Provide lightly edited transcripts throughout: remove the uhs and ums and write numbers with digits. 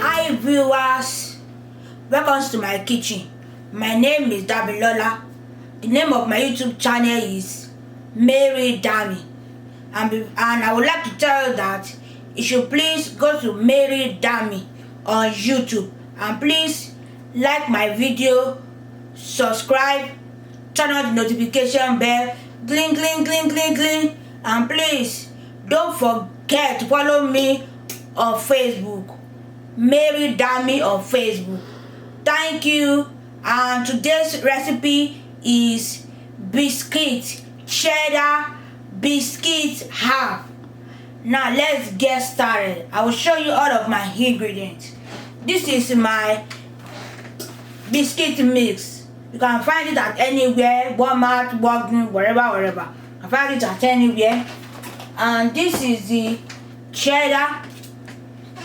Hi viewers, welcome to my kitchen. My name is Dabilola. The name of my YouTube channel is Mary Dami, and I would like to tell you that you should please go to Mary Dami on YouTube and please like my video, subscribe, turn on the notification bell, gling gling gling gling gling, and please don't forget to follow me on Facebook, Mary Dami on Facebook. Thank you. And today's recipe is biscuit, cheddar biscuit half. Now let's get started. I will show you all of my ingredients. This is my biscuit mix. You can find it at anywhere, Walmart, Walgreens, wherever. You can find it at anywhere. And this is the cheddar,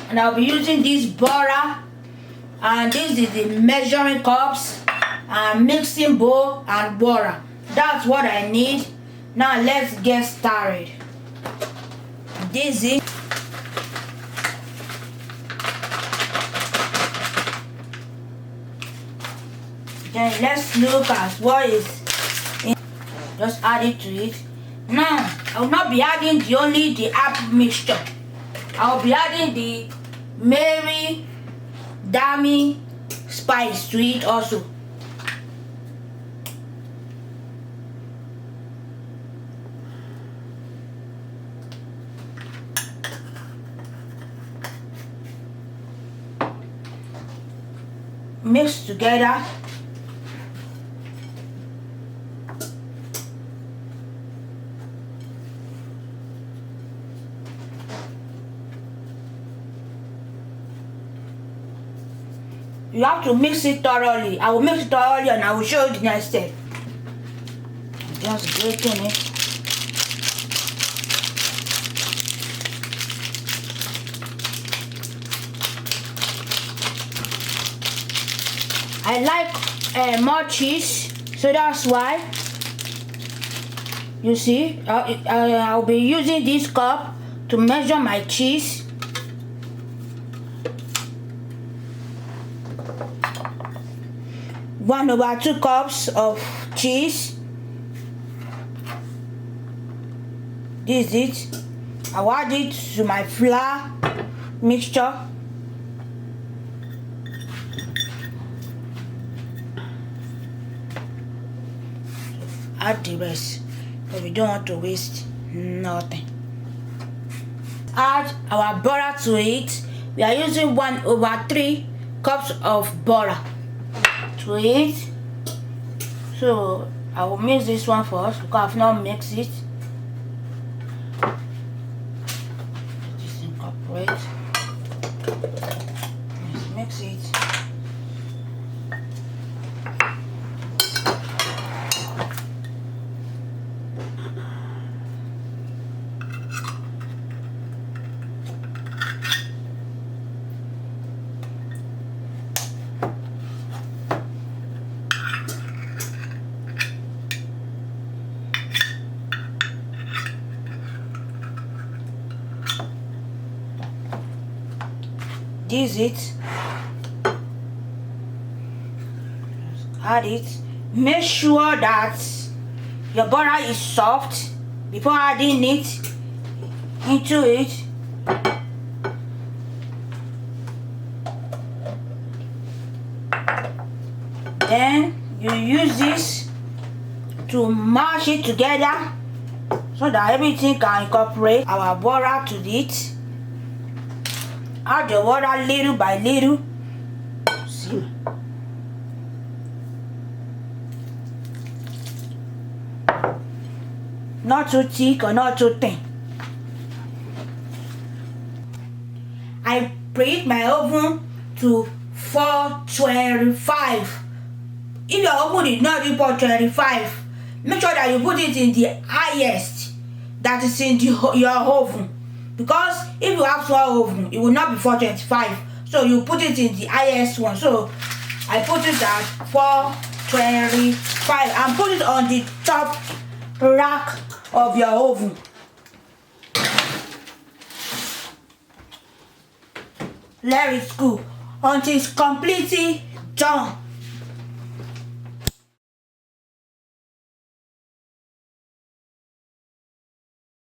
and I'll be using this butter, and this is the measuring cups and mixing bowl and water. That's what I need. Now let's get started. This is then let's look at what is in. Just add it to it. Now I will not be adding the apple mixture. I will be adding the Mary Dami spice to it also. Mix together. You have to mix it thoroughly. I will mix it thoroughly and I will show you the next step. Just breaking it. I like more cheese, so that's why. You see, I'll be using this cup to measure my cheese. 1/2 cups of cheese. This is it. I'll add it to my flour mixture. Add the rest, but we don't want to waste nothing. Add our butter to it. We are using 1/3 cups of butter to it. So I will mix this one first because I've not mixed it. Just incorporate. Let's mix it. This is it. Add it. Make sure that your butter is soft before adding it into it. Then you use this to mash it together so that everything can incorporate our butter to it. Add the water little by little. See. Not too thick or not too thin. I preheat my oven to 425. If your oven is not in 425, make sure that you put it in the highest that is in your oven. Because if you have small oven, it will not be 425. So you put it in the highest one. So I put it at 425 and put it on the top rack of your oven. Let it cool until it's completely done.